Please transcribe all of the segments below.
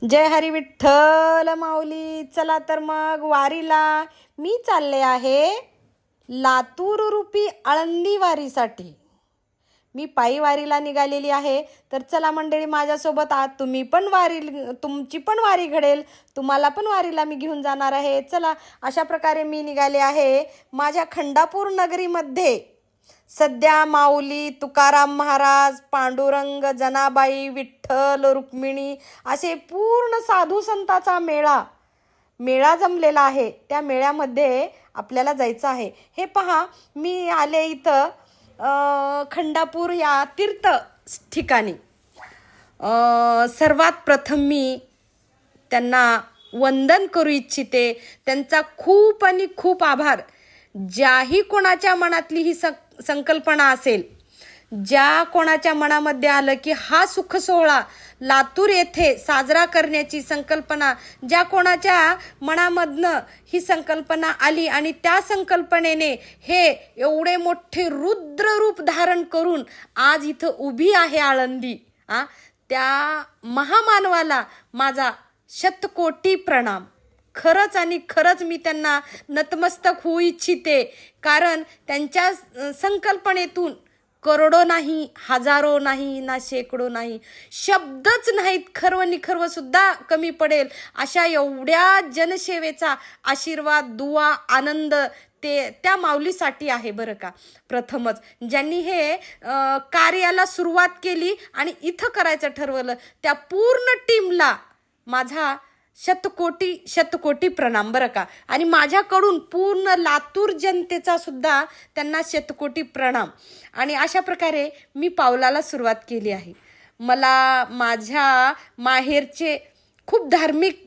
जय हरी विठ्ठल माऊली. चला तर मग वारीला मी चालले आहे लातूर रूपी आळंदी वारीसाठी. मी पायी वारीला निघालेली आहे. तर चला मंडळी माझ्यासोबत आहात तुम्ही पण तुमची पण वारी घडेल, तुम्हाला पण वारीला मी घेऊन जाणार आहे. चला अशा प्रकारे मी निघाले आहे माझ्या खंडापूर नगरीमध्ये. सध्या माऊली, तुकाराम महाराज, पांडुरंग, जनाबाई, विठ्ठल, रुक्मिणी असे पूर्ण साधू संतांचा मेळा जमलेला आहे. त्या मेळ्यामध्ये आपल्याला जायचं आहे. हे पहा, मी आले इथं खंडापूर या तीर्थ ठिकाणी. सर्वात प्रथम मी त्यांना वंदन करू इच्छिते. त्यांचा खूप आणि खूप आभार. ज्याही कोणाच्या मनातली ही संकल्पना असेल, ज्या कोणाच्या मनामध्ये आलं की हा सुख सोहळा लातूर येथे साजरा करण्याची संकल्पना, ज्या कोणाच्या मनामधनं ही संकल्पना आली आणि त्या संकल्पनेने हे एवढे मोठे रुद्र रूप धारण करून आज इथं उभी आहे आळंदी, त्या महामानवाला माझा शतकोटी प्रणाम. खरंच आणि खरंच मी त्यांना नतमस्तक होऊ इच्छिते. कारण त्यांच्या संकल्पनेतून करोडो नाही, हजारो नाही, ना शेकडो नाही, शब्दच नाहीत, खर्व सुद्धा कमी पडेल अशा एवढ्या जनसेवेचा आशीर्वाद, दुआ, आनंद त्या माऊलीसाठी आहे बरं का. प्रथमच ज्यांनी हे कार्याला सुरुवात केली आणि इथं करायचं ठरवलं त्या पूर्ण टीमला माझा शतकोटी प्रणाम बरं का. आणि माझ्याकडून पूर्ण लातूर जनतेचा सुद्धा त्यांना शतकोटी प्रणाम. आणि अशा प्रकारे मी पावलाला सुरुवात केली आहे. मला माझ्या माहेरचे खूप धार्मिक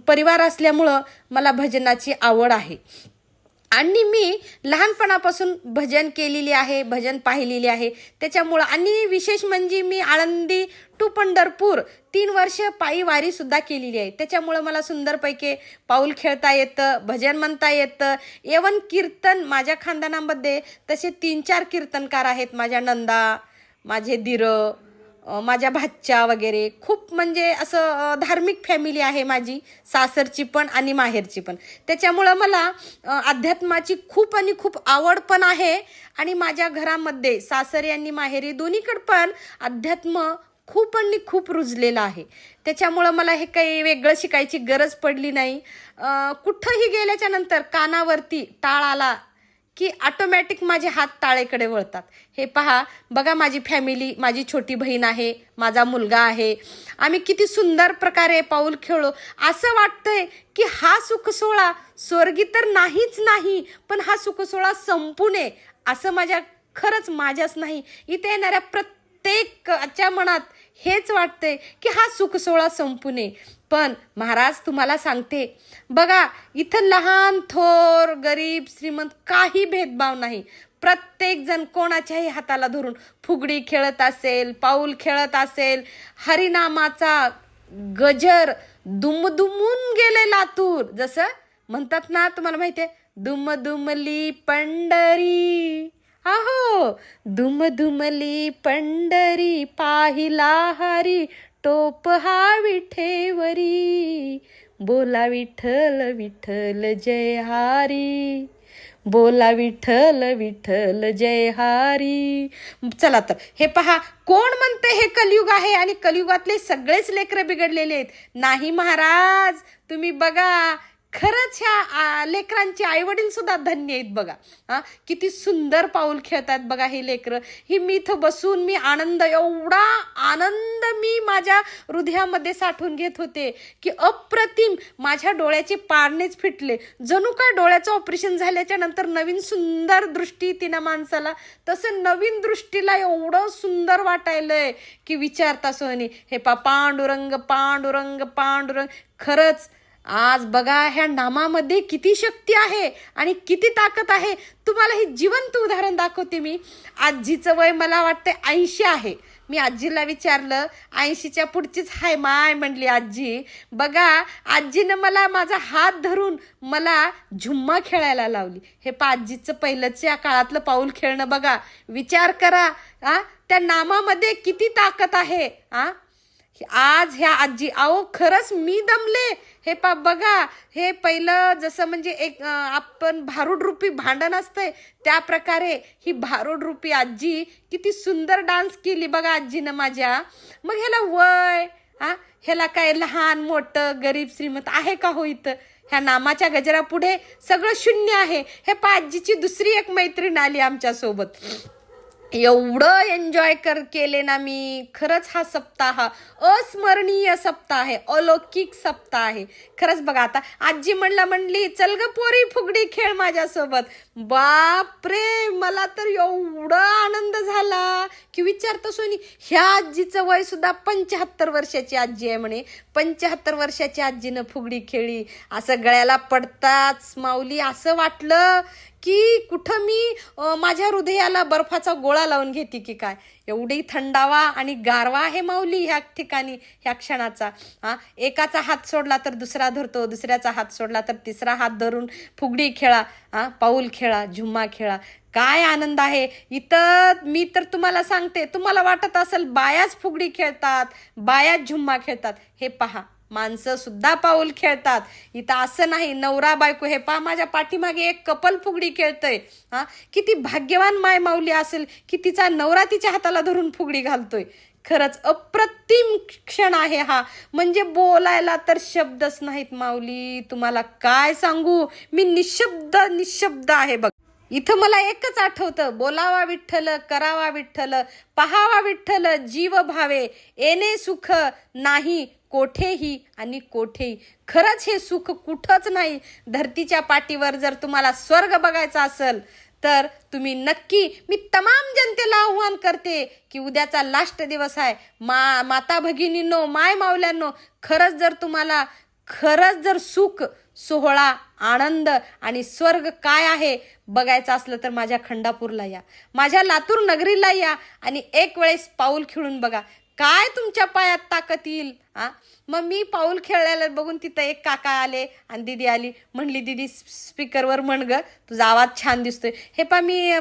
परिवार असल्यामुळं मला भजनाची आवड आहे आणि मी लहानपणापासून भजन केलेली आहे, भजन पाहिलेली आहे. त्याच्यामुळं आणि विशेष म्हणजे मी आळंदी टू पंढरपूर 3 वर्ष पायी वारी सुद्धा केलेली आहे. त्याच्यामुळं मला सुंदरपैकी पाऊल खेळता येतं, भजन म्हणता येतं. एवन कीर्तन माझ्या खानदानामध्ये तसे 3-4 कीर्तनकार आहेत. माझ्या नंदा, माझे दीर, माझ्या भाच्या वगैरे. खूप म्हणजे असं धार्मिक फॅमिली आहे माझी, सासरची पण आणि माहेरची पण. त्याच्यामुळं मला अध्यात्माची खूप आणि खूप आवड पण आहे. आणि माझ्या घरामध्ये सासरी आणि माहेरी दोन्हीकडे पण अध्यात्म खूप आणि खूप रुजलेलं आहे. त्याच्यामुळं मला हे काही वेगळं शिकायची गरज पडली नाही. कुठंही गेल्याच्या नंतर कानावरती टाळ आला की ऑटोमॅटिक माझे हात टाळेकडे वळतात. हे पहा, बघा माझी फॅमिली, माझी छोटी बहीण आहे, माझा मुलगा आहे. आम्ही किती सुंदर प्रकारे पाऊल खेळलो. असं वाटतंय की हा सुख सोहळा स्वर्गी तर नाहीच नाही, पण हा सुख सोहळा संपू नये असं खरंच माझ्याच नाही, इथे येणाऱ्या प्रत्येकाच्या मनात हेच वाटतंय की हा सुख सोहळा संपू नये. पण महाराज तुम्हाला सांगते बघा, इथं लहान थोर, गरीब श्रीमंत काही भेदभाव नाही. प्रत्येक जण कोणाच्याही हाताला धरून फुगडी खेळत असेल, पाऊल खेळत असेल, हरिनामाचा गजर दुमदुमून गेले लातूर. जसं म्हणतात ना, तुम्हाला माहितीये, दुमदुमली पंढरी, अहो दुमदुमली पंढरी, पाहिला हरी टोप हा विठेवरी, बोला विठ्ठल विठ्ठल जय हरी, बोला विठ्ठल विठ्ठल जय हरी. चला तर हे पहा, कोण म्हणते हे कलियुग आहे आणि कलियुगातले सगळेच लेकरं बिघडलेले आहेत? नाही महाराज, तुम्ही बघा, खरंच ह्या लेकरांचे आईवडील सुद्धा धन्य आहेत बघा. किती सुंदर पाऊल खेळतात बघा हे लेकरं. ही मी इथं बसून मी एवढा आनंद मी माझ्या हृदयामध्ये साठवून घेत होते की अप्रतिम. माझ्या डोळ्याचे पारणेच फिटले. जणू काय डोळ्याचं ऑपरेशन झाल्याच्या नंतर नवीन सुंदर दृष्टी तिनं माणसाला, तसं नवीन दृष्टीला एवढं सुंदर वाटायलंय की विचारता सोनी. हे पांडुरंग पांडुरंग पांडुरंग. खरंच आज बघा, ह्या नामामध्ये किती शक्ती आहे आणि किती ताकद आहे. तुम्हाला हे जिवंत उदाहरण दाखवते मी. आजीचं वय मला वाटतं 80 आहे. मी आजीला विचारलं, 80च्या पुढचीच हाय माय म्हणली आजी. बघा, आजीनं मला माझा हात धरून मला झुम्मा खेळायला लावली. हे आजीचं पहिलंच्या काळातलं पाऊल खेळणं बघा. विचार करा, त्या नामामध्ये किती ताकद आहे. आज ह्या आजी, अहो खरंच मी दमले. हे बघा, हे पहिलं जसं म्हणजे एक आपण भारूड रूपी भांडण असतंय त्या प्रकारे ही भारूड रूपी आजी किती सुंदर डान्स केली बघा आजीनं माझ्या. मग ह्याला वय, ह्याला काय लहान मोठं गरीब श्रीमंत आहे का हो? इथं ह्या नामाच्या गजरा पुढे सगळं शून्य आहे. हे आजीची दुसरी एक मैत्रीण आली आमच्या सोबत. एवढं एन्जॉय केले ना मी. खरंच हा सप्ताह अस्मरणीय सप्ताह आहे, अलौकिक सप्ताह आहे खरंच. बघा आता आजी म्हणली चल ग पोरी फुगडी खेळ माझ्यासोबत. बापरे, मला तर एवढा आनंद झाला की विचारता सोनी. ह्या आजीचं वय सुद्धा 75 वर्षाची आजी आहे म्हणे. 75 वर्षाची आजीनं फुगडी खेळली. असं गळ्याला पडताच माऊली असं वाटलं की कुठं मी माझ्या हृदयाला बर्फाचा गोळा लावून घेते की काय. एवढी थंडावा आणि गारवा आहे माऊली ह्या ठिकाणी, ह्या क्षणाचा. एकाचा हात सोडला तर दुसरा धरतो, दुसऱ्याचा हात सोडला तर तिसरा हात धरून फुगडी खेळा, पाऊल खेळा, झुम्मा खेळा. काय आनंद आहे इथं. मी तर तुम्हाला सांगते, तुम्हाला वाटत असेल बायाच फुगडी खेळतात, बायाच झुम्मा खेळतात. हे पहा, माणसं सुद्धा पाऊल खेळतात इथं. असं नाही नवरा बायको. हे पहा माझ्या पाठीमागे एक कपल फुगडी खेळतय. किती भाग्यवान माय माऊली असेल की तिचा नवरा तिच्या हाताला धरून फुगडी घालतोय. खरंच अप्रतिम क्षण आहे हा. म्हणजे बोलायला तर शब्दच नाहीत माऊली. तुम्हाला काय सांगू, मी निशब्द आहे बघ. इथं मला एकच आठवतं, बोलावा विठ्ठल, करावा विठ्ठल, पहावा विठ्ठल, जीव भावे, येणे सुख नाही कोठेही आणि कोठेही. खरंच हे सुख कुठंच नाही. धरतीच्या पाठीवर जर तुम्हाला स्वर्ग बघायचा असेल तर तुम्ही नक्की, मी तमाम जनतेला आव्हान करते की उद्याचा लास्ट दिवस आहे. माता भगिनींनो, माय मावल्यांनो, खरंच जर सुख, सोहळा, आनंद आणि स्वर्ग काय आहे बघायचं असलं तर माझ्या खंडापूरला या, माझ्या लातूर नगरीला या आणि एक वेळेस पाऊल खेळून बघा. काय तुमच्या पायात ताकद येईल. मग मी पाऊल खेळलेला बघून तिथं एक काका आले आणि दिदी आली. म्हणली दिदी स्पीकरवर म्हण ग, तुझा आवाज छान दिसतोय. हे मी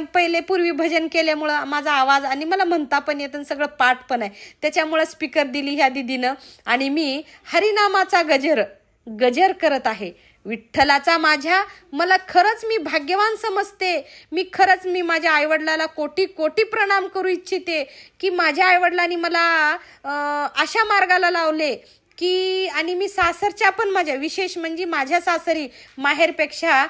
पूर्वी भजन केल्यामुळं माझा आवाज आणि मला म्हणता पण येतं, सगळं पाठ पण आहे, त्याच्यामुळं स्पीकर दिली ह्या दिदीनं. आणि मी हरिनामाचा गजर करत आहे विठ्ठलाचा माझ्या. मला खरंच मी भाग्यवान समजते. मी माझ्या आईवडिलाला कोटी कोटी प्रणाम करू इच्छिते की माझ्या आईवडिलांनी मला अशा मार्गाला लावले की. आणि मी सासरच्या पण माझ्या, विशेष म्हणजे माझ्या सासरी माहेरपेक्षा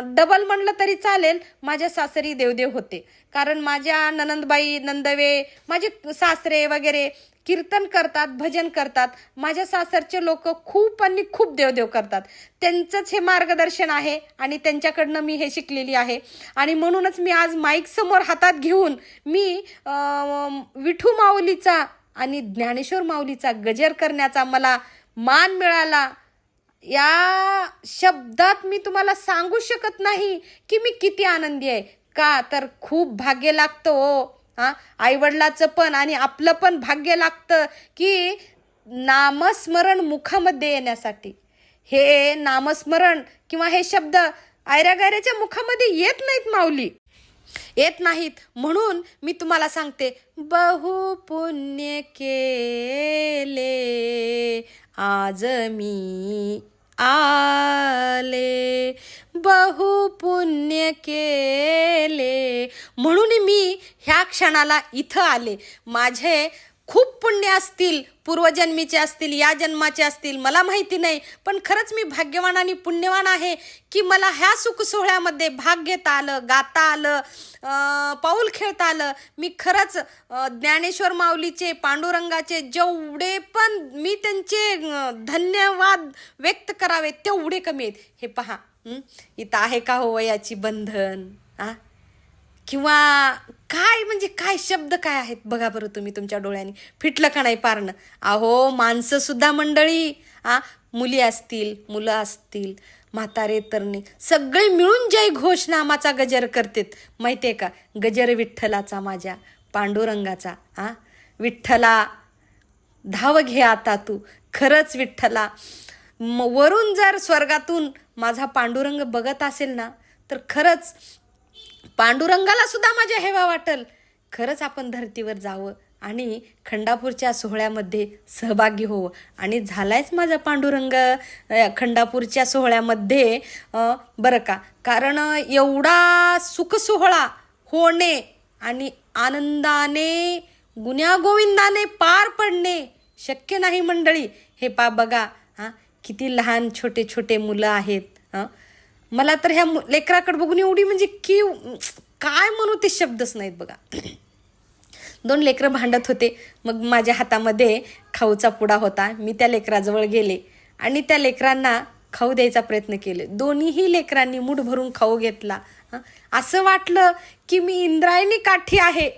डबल म्हणलं तरी चालेल, माझ्या सासरी देवदेव होते. कारण माझ्या ननंदबाई, नंदवे, माझे सासरे वगैरे कीर्तन करतात, भजन करतात. माझ्या सासरचे लोक खूप देवदेव करतात. त्यांचंच हे मार्गदर्शन आहे आणि त्यांच्याकडनं मी हे शिकलेली आहे. आणि म्हणूनच मी आज माईक समोर हातात घेऊन मी विठू माऊलीचा आणि ज्ञानेश्वर माऊलीचा गजर करण्याचा मला मान मिळाला. या शब्दात मी तुम्हाला सांगू शकत नाही की मी किती आनंदी आहे. का तर खूप भाग्य लागतं हो. आईवडिलाचं पण आणि आपलं पण भाग्य लागतं की नामस्मरण मुखामध्ये येण्यासाठी. हे नामस्मरण किंवा हे शब्द आयऱ्या मुखामध्ये येत नाहीत माऊली, येत नाहीत. म्हणून मी तुम्हाला सांगते, बहु पुण्य केले आज मी आले, बहु पुण्य केले. म्हणून मी ह्या क्षणाला इथं आले. माझे खूप पुण्य असतील, पूर्वजन्मीचे असतील, या जन्माचे असतील, मला माहिती नाही. पण खरंच मी भाग्यवान आणि पुण्यवान आहे की मला ह्या सुख सोहळ्यामध्ये भाग घेता आलं, गाता आलं, पाऊल खेळता आलं. मी खरंच ज्ञानेश्वर माऊलीचे, पांडुरंगाचे जेवढे पण मी त्यांचे धन्यवाद व्यक्त करावे तेवढे कमी आहेत. हे पहा, इथं आहे का हो वयाची बंधन किंवा काय, म्हणजे काय शब्द काय आहेत बघा बरं तुम्ही तुमच्या डोळ्यांनी. फिटलं का नाही पारणं. अहो माणसं सुद्धा मंडळी, मुली असतील, मुलं असतील, म्हातारे तरणे सगळे मिळून जय घोष नामाचा गजर करतेत. माहितीये का, गजर विठ्ठलाचा, माझ्या पांडुरंगाचा. विठ्ठला धाव घे आता तू. खरंच विठ्ठला, वरून जर स्वर्गातून माझा पांडुरंग बघत असेल ना तर खरंच पांडुरंगाला सुद्धा माझ्या हेवा वाटल. खरंच आपण धरतीवर जावं आणि खंडापूरच्या सोहळ्यामध्ये सहभागी हो. आणि झालायच माझा पांडुरंग खंडापूरच्या सोहळ्यामध्ये बरं का. कारण एवढा सुखसोहळा होणे आणि आनंदाने गुण्यागोविंदाने पार पडणे शक्य नाही मंडळी. हे बघा किती लहान छोटे छोटे मुलं आहेत. मला तर ह्या लेकराकडे बघून एवढी म्हणजे की काय म्हणू ते शब्दच नाहीत बघा. 2 लेकरं भांडत होते. मग माझ्या हातामध्ये खाऊचा पुडा होता. मी त्या लेकराजवळ गेले आणि त्या लेकरांना खाऊ द्यायचा प्रयत्न केले. दोन्हीही लेकरांनी मूठ भरून खाऊ घेतला. असं वाटलं की मी इंद्रायणी काठी आहे.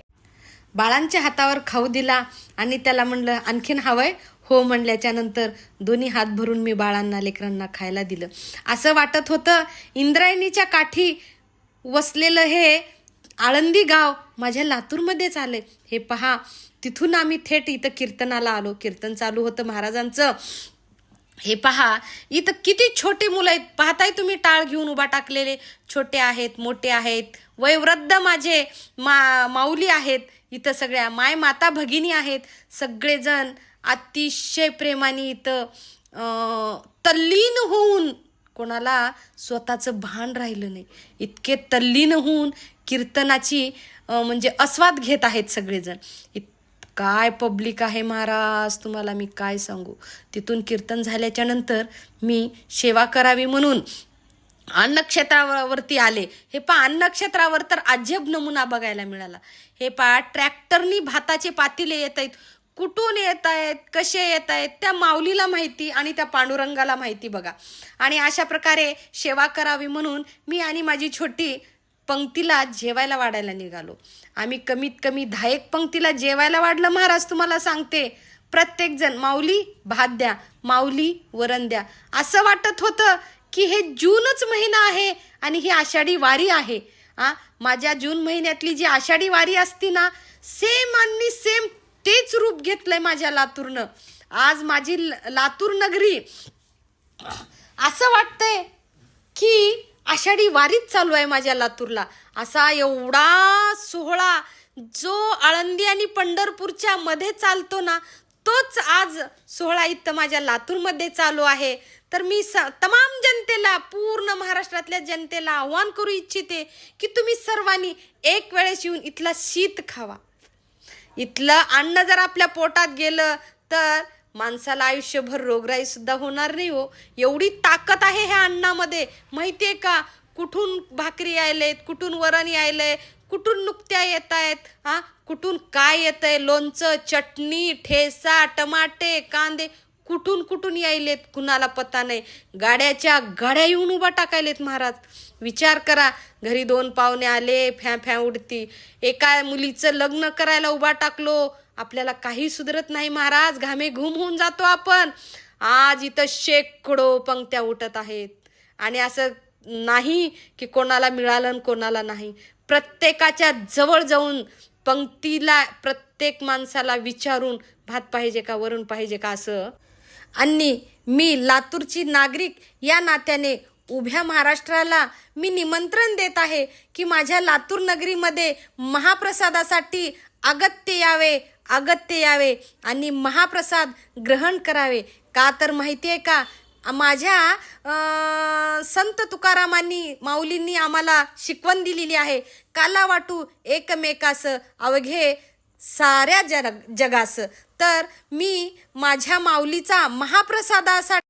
बाळांच्या हातावर खाऊ दिला आणि त्याला म्हणलं आणखीन हवंय? हो म्हणल्याच्या नंतर दोन्ही हात भरून मी बाळांना लेकरांना खायला दिलं. असं वाटत होतं इंद्रायणीच्या काठी वसलेलं हे आळंदी गाव माझ्या लातूरमध्येच आले. हे पहा, तिथून आम्ही थेट इथं कीर्तनाला आलो. कीर्तन चालू होतं महाराजांचं. हे पहा, इथं किती छोटे मुलं आहेत. पाहताय तुम्ही, टाळ घेऊन उभा टाकलेले. छोटे आहेत, मोठे आहेत, वयोवृद्ध माझे माऊली आहेत. इथं सगळ्या माय माता भगिनी आहेत. सगळेजण अतिशय प्रेमाने इथं तल्लीन होऊन, कोणाला स्वतःचं भान राहिलं नाही, इतके तल्लीन होऊन कीर्तनाची म्हणजे आस्वाद घेत आहेत सगळेजण. काय पब्लिक आहे महाराज, तुम्हाला मी काय सांगू. तिथून कीर्तन झाल्याच्या नंतर मी सेवा करावी म्हणून अन्नक्षेत्रावरती आले. हे पहा, अन्नक्षेत्रावर तर अजब नमुना बघायला मिळाला. हे पहा, ट्रॅक्टरनी भाताचे पातेले येत आहेत. कुठून येत आहेत, कसे येत आहेत, त्या माऊलीला माहिती आणि त्या पांडुरंगाला माहिती बघा. आणि अशा प्रकारे सेवा करावी म्हणून मी आणि माझी छोटी पंक्तीला जेवायला वाढायला निघालो. आम्ही कमीत कमी 10 पंक्तीला जेवायला वाढलं महाराज. तुम्हाला सांगते, प्रत्येक जण माऊली भात द्या, माऊली वरण द्या. असं वाटत होतं की हे जूनच महिना आहे आणि ही आषाढी वारी आहे. माझ्या जून महिन्यातली जी आषाढी वारी असती ना, सेम आणि सेम तेच रूप घेतलंय माझ्या लातूरनं. आज माझी लातूर नगरी असं वाटतंय की आषाढी वारीच चालू आहे माझ्या लातूरला. असा एवढा सोहळा जो आळंदी आणि पंढरपूरच्या मध्ये चालतो ना, तोच आज सोहळा इथं माझ्या लातूरमध्ये चालू आहे. तर मी तमाम जनतेला, पूर्ण महाराष्ट्रातल्या जनतेला आव्हान करू इच्छिते की तुम्ही सर्वांनी एक वेळेस येऊन इथला शीत खावा. इथलं अन्न जर आपल्या पोटात गेलं तर माणसाला आयुष्यभर रोगराई सुद्धा होणार नाही हो. एवढी ताकद आहे ह्या अन्नामध्ये, माहितीये का. कुठून भाकरी यायलेत, कुठून वरण यायलंय, कुठून नुकत्या येत आहेत, कुठून काय येतंय, लोणचं, चटणी, ठेसा, टमाटे, कांदे कुठून कुठून यायलेत कुणाला पता नाही. गाड्याच्या गाड्या येऊन उभा टाकायलेत महाराज. विचार करा, घरी 2 पाहुणे आले, फॅ फॅ उडती. एका मुलीचं लग्न करायला उभा टाकलो, आपल्याला काही सुधरत नाही महाराज. घामे घूम होऊन जातो आपण. आज इथं शेकडो पंक्त्या उठत आहेत आणि असं नाही की कोणाला मिळालं आणि कोणाला नाही. प्रत्येकाच्या जवळ जाऊन पंक्तीला प्रत्येक माणसाला विचारून भात पाहिजे का, वरण पाहिजे का असं. आणि मी लातूरची नागरिक या नात्याने उभ्या महाराष्ट्राला मी निमंत्रण देत आहे की माझ्या लातूर नगरीमध्ये महाप्रसादासाठी अगत्य यावे आणि महाप्रसाद ग्रहण करावे. का तर माहिती आहे का, माझ्या संत तुकारामांनी, माऊलींनी आम्हाला शिकवण दिलेली आहे, काला वाटू एकमेकास अवघे साऱ्या जगास. तर मी माझ्या माऊलीचा महाप्रसादासाठी